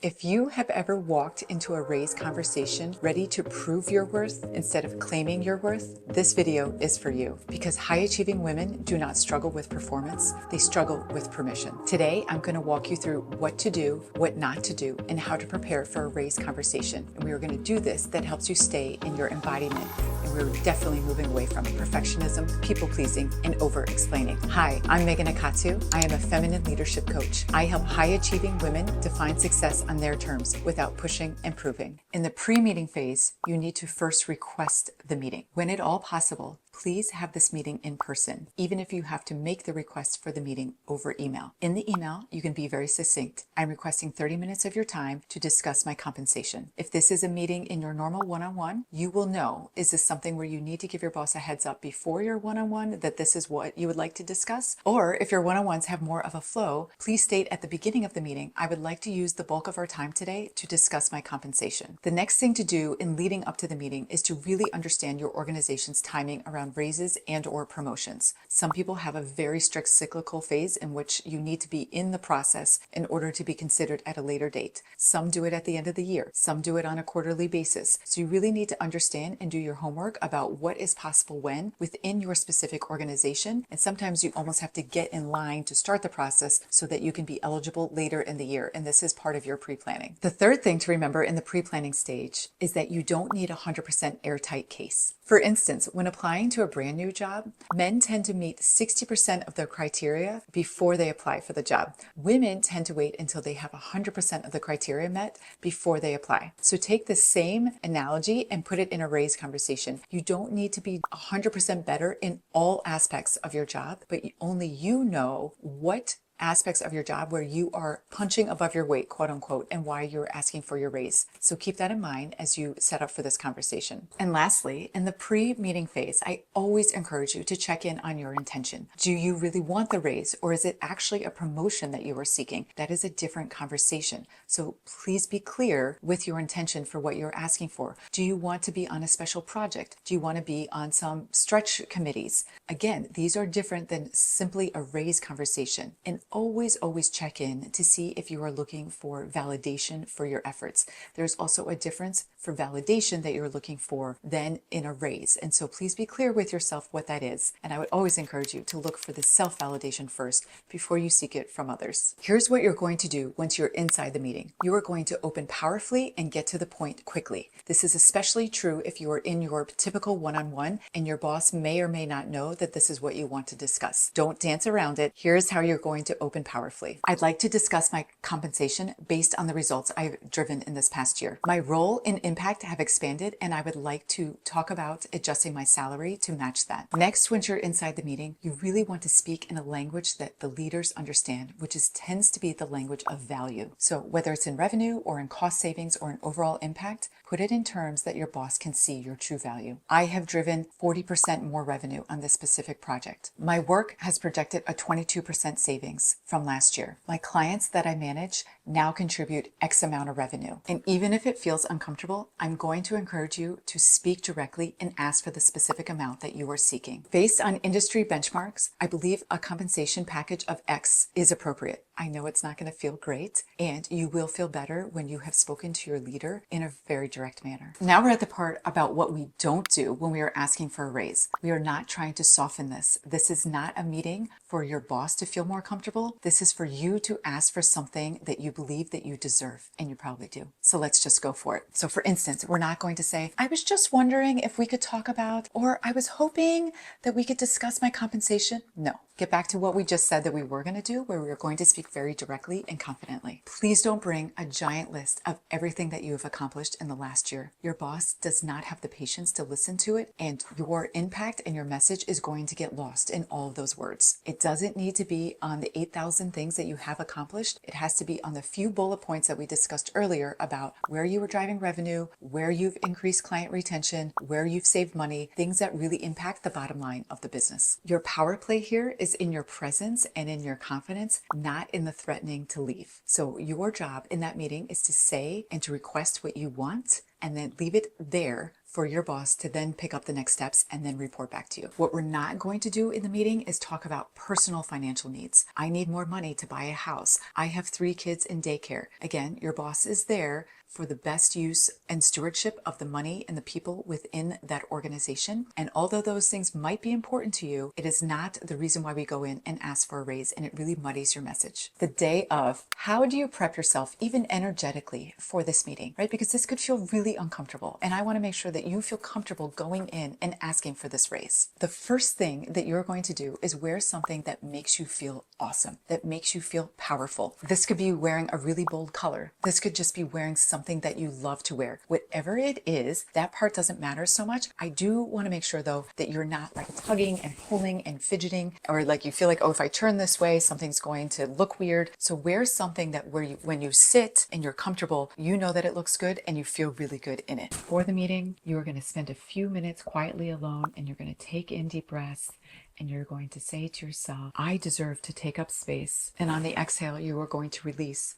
If you have ever walked into a raise conversation ready to prove your worth instead of claiming your worth, this video is for you. Because high-achieving women do not struggle with performance, they struggle with permission. Today, I'm going to walk you through what to do, what not to do, and how to prepare for a raise conversation. And we are going to do this that helps you stay in your embodiment. And we're definitely moving away from perfectionism, people-pleasing, and over-explaining. Hi, I'm Megan Akatsu. I am a feminine leadership coach. I help high-achieving women define success on their terms without pushing and proving. In the pre-meeting phase, you need to first request the meeting. When at all possible, please have this meeting in person, even if you have to make the request for the meeting over email. In the email, you can be very succinct. I'm requesting 30 minutes of your time to discuss my compensation. If this is a meeting in your normal one-on-one, you will know, is this something where you need to give your boss a heads up before your one-on-one that this is what you would like to discuss? Or if your one-on-ones have more of a flow, please state at the beginning of the meeting, I would like to use the bulk of our time today to discuss my compensation. The next thing to do in leading up to the meeting is to really understand your organization's timing around raises and or promotions. Some people have a very strict cyclical phase in which you need to be in the process in order to be considered at a later date. Some do it at the end of the year. Some do it on a quarterly basis. So you really need to understand and do your homework about what is possible when within your specific organization. And sometimes you almost have to get in line to start the process so that you can be eligible later in the year. And this is part of your pre-planning. The third thing to remember in the pre-planning stage is that you don't need a 100% airtight case. For instance, when applying to a brand new job, men tend to meet 60% of their criteria before they apply for the job. Women tend to wait until they have 100% of the criteria met before they apply. So take the same analogy and put it in a raise conversation. You don't need to be 100% better in all aspects of your job, but only you know what aspects of your job where you are punching above your weight, quote unquote, and why you're asking for your raise. So keep that in mind as you set up for this conversation. And lastly, in the pre-meeting phase, I always encourage you to check in on your intention. Do you really want the raise, or is it actually a promotion that you are seeking? That is a different conversation. So please be clear with your intention for what you're asking for. Do you want to be on a special project? Do you want to be on some stretch committees? Again, these are different than simply a raise conversation. And always check in to see if you are looking for validation for your efforts. There's also a difference for validation that you're looking for than in a raise. And so please be clear with yourself what that is. And I would always encourage you to look for the self-validation first before you seek it from others. Here's what you're going to do once you're inside the meeting. You are going to open powerfully and get to the point quickly. This is especially true if you are in your typical one-on-one and your boss may or may not know that this is what you want to discuss. Don't dance around it. Here's how you're going to open powerfully. I'd like to discuss my compensation based on the results I've driven in this past year. My role and impact have expanded, and I would like to talk about adjusting my salary to match that. Next, once you're inside the meeting, you really want to speak in a language that the leaders understand, which tends to be the language of value. So whether it's in revenue or in cost savings or in overall impact, put it in terms that your boss can see your true value. I have driven 40% more revenue on this specific project. My work has projected a 22% savings from last year. My clients that I manage now contribute X amount of revenue. And even if it feels uncomfortable, I'm going to encourage you to speak directly and ask for the specific amount that you are seeking. Based on industry benchmarks, I believe a compensation package of X is appropriate. I know it's not going to feel great, and you will feel better when you have spoken to your leader in a very direct manner. Now we're at the part about what we don't do when we are asking for a raise. We are not trying to soften this. This is not a meeting for your boss to feel more comfortable. This is for you to ask for something that you believe that you deserve, and you probably do. So let's just go for it. So for instance, we're not going to say, I was just wondering if we could talk about, or I was hoping that we could discuss my compensation. No. Get back to what we just said that we were going to do, where we are going to speak very directly and confidently. Please don't bring a giant list of everything that you have accomplished in the last year. Your boss does not have the patience to listen to it, and your impact and your message is going to get lost in all of those words. It doesn't need to be on the 8,000 things that you have accomplished. It has to be on the few bullet points that we discussed earlier about where you were driving revenue, where you've increased client retention, where you've saved money, things that really impact the bottom line of the business. Your power play here is in your presence and in your confidence, not in the threatening to leave. So your job in that meeting is to say and to request what you want, and then leave it there for your boss to then pick up the next steps and then report back to you. What we're not going to do in the meeting is talk about personal financial needs. I need more money to buy a house. I have 3 kids in daycare. Again, your boss is there for the best use and stewardship of the money and the people within that organization. And although those things might be important to you, it is not the reason why we go in and ask for a raise, and it really muddies your message. The day of, how do you prep yourself even energetically for this meeting, right? Because this could feel really uncomfortable. And I want to make sure that you feel comfortable going in and asking for this raise. The first thing that you're going to do is wear something that makes you feel awesome, that makes you feel powerful. This could be wearing a really bold color. This could just be wearing something that you love to wear. Whatever it is, that part doesn't matter so much. I do want to make sure though that you're not like tugging and pulling and fidgeting, or like you feel like, oh, if I turn this way, something's going to look weird. So wear something that when you sit and you're comfortable, you know that it looks good and you feel really good in it. For the meeting, you are going to spend a few minutes quietly alone, and you're going to take in deep breaths, and you're going to say to yourself, I deserve to take up space. And on the exhale, you are going to release,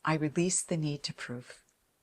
I release the need to prove.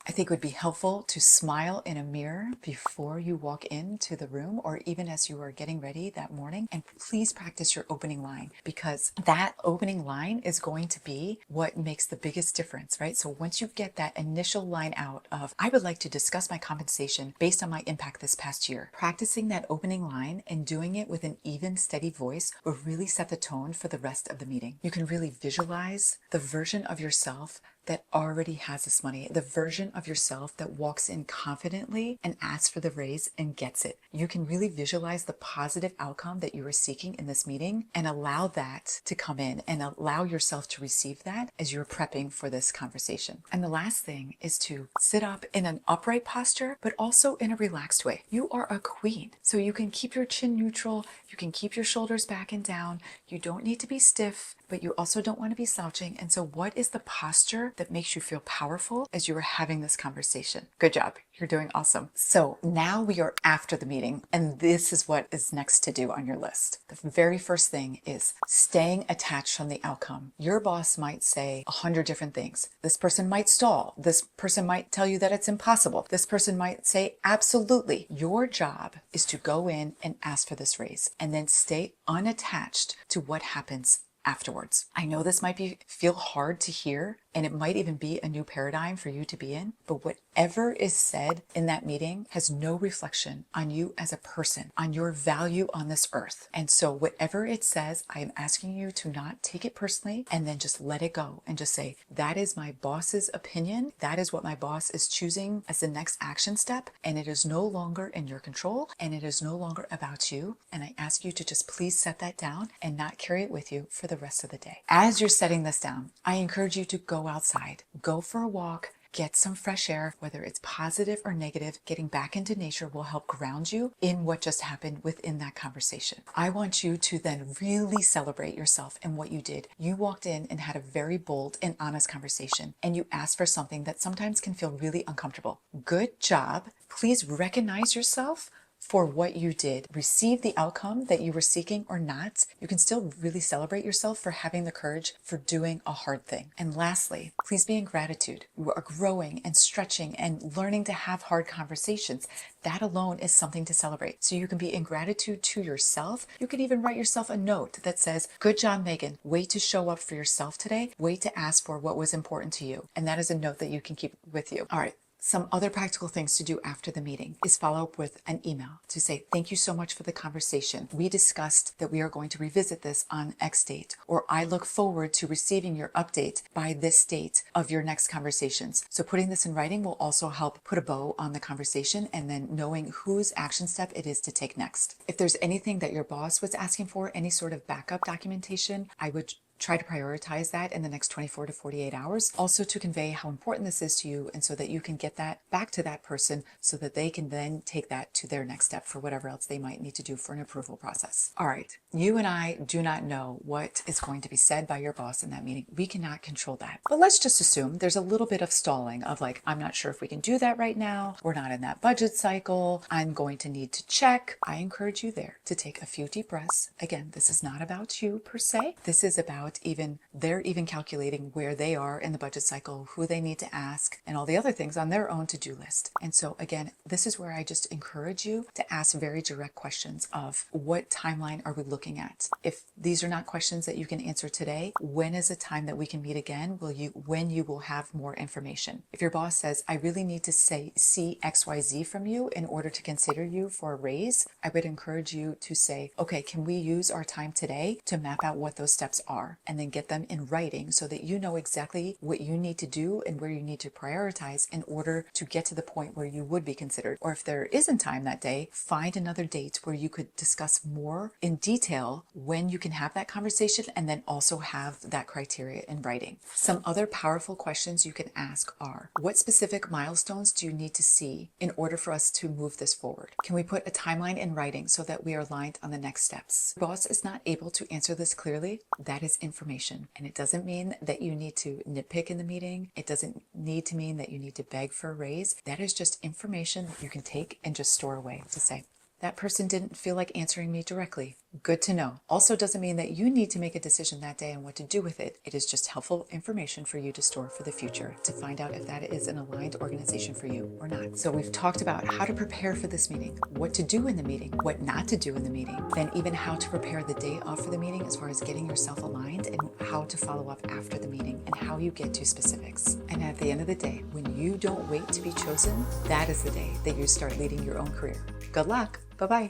I think it would be helpful to smile in a mirror before you walk into the room, or even as you are getting ready that morning. And please practice your opening line, because that opening line is going to be what makes the biggest difference, right? So once you get that initial line out of, I would like to discuss my compensation based on my impact this past year, practicing that opening line and doing it with an even, steady voice will really set the tone for the rest of the meeting. You can really visualize the version of yourself that already has this money, the version of yourself that walks in confidently and asks for the raise and gets it. You can really visualize the positive outcome that you are seeking in this meeting and allow that to come in and allow yourself to receive that as you're prepping for this conversation. And the last thing is to sit up in an upright posture, but also in a relaxed way. You are a queen, so you can keep your chin neutral, you can keep your shoulders back and down. You don't need to be stiff, but you also don't want to be slouching. And so what is the posture that makes you feel powerful as you are having this conversation? Good job. You're doing awesome. So now we are after the meeting, and this is what is next to do on your list. The very first thing is staying attached from the outcome. Your boss might say 100 different things. This person might stall. This person might tell you that it's impossible. This person might say absolutely. Your job is to go in and ask for this raise, and then stay unattached to what happens afterwards. I know this might feel hard to hear, and it might even be a new paradigm for you to be in, but whatever is said in that meeting has no reflection on you as a person, on your value on this earth. And so whatever it says, I am asking you to not take it personally, and then just let it go and just say, that is my boss's opinion. That is what my boss is choosing as the next action step, and it is no longer in your control, and it is no longer about you. And I ask you to just please set that down and not carry it with you for the rest of the day. As you're setting this down, I encourage you to go outside, go for a walk, get some fresh air, whether it's positive or negative. Getting back into nature will help ground you in what just happened within that conversation. I want you to then really celebrate yourself and what you did. You walked in and had a very bold and honest conversation, and you asked for something that sometimes can feel really uncomfortable. Good job. Please recognize yourself for what you did. Receive the outcome that you were seeking or not. You can still really celebrate yourself for having the courage for doing a hard thing. And lastly, please be in gratitude. You are growing and stretching and learning to have hard conversations. That alone is something to celebrate. So you can be in gratitude to yourself. You could even write yourself a note that says, good job, Megan. Way to show up for yourself today. Way to ask for what was important to you. And that is a note that you can keep with you. All right. Some other practical things to do after the meeting is follow up with an email to say, thank you so much for the conversation. We discussed that we are going to revisit this on X date, or I look forward to receiving your update by this date of your next conversations. So putting this in writing will also help put a bow on the conversation, and then knowing whose action step it is to take next. If there's anything that your boss was asking for, any sort of backup documentation, I would try to prioritize that in the next 24 to 48 hours. Also to convey how important this is to you, and so that you can get that back to that person so that they can then take that to their next step for whatever else they might need to do for an approval process. All right, you and I do not know what is going to be said by your boss in that meeting. We cannot control that. But let's just assume there's a little bit of stalling of like, I'm not sure if we can do that right now. We're not in that budget cycle. I'm going to need to check. I encourage you there to take a few deep breaths. Again, this is not about you per se. This is about they're even calculating where they are in the budget cycle, who they need to ask, and all the other things on their own to-do list. And so again, this is where I just encourage you to ask very direct questions of what timeline are we looking at? If these are not questions that you can answer today, when is a time that we can meet again? When you will have more information? If your boss says, I really need to see XYZ from you in order to consider you for a raise, I would encourage you to say, okay, can we use our time today to map out what those steps are and then get them in writing so that you know exactly what you need to do and where you need to prioritize in order to get to the point where you would be considered. Or if there isn't time that day, find another date where you could discuss more in detail when you can have that conversation and then also have that criteria in writing. Some other powerful questions you can ask are, what specific milestones do you need to see in order for us to move this forward? Can we put a timeline in writing so that we are aligned on the next steps? If your boss is not able to answer this clearly, that is information. And it doesn't mean that you need to nitpick in the meeting. It doesn't need to mean that you need to beg for a raise. That is just information that you can take and just store away to say, that person didn't feel like answering me directly. Good to know. Also doesn't mean that you need to make a decision that day on what to do with it. It is just helpful information for you to store for the future to find out if that is an aligned organization for you or not. So we've talked about how to prepare for this meeting, what to do in the meeting, what not to do in the meeting, then even how to prepare the day off for the meeting as far as getting yourself aligned and how to follow up after the meeting and how you get to specifics. And at the end of the day, when you don't wait to be chosen, that is the day that you start leading your own career. Good luck. Bye-bye.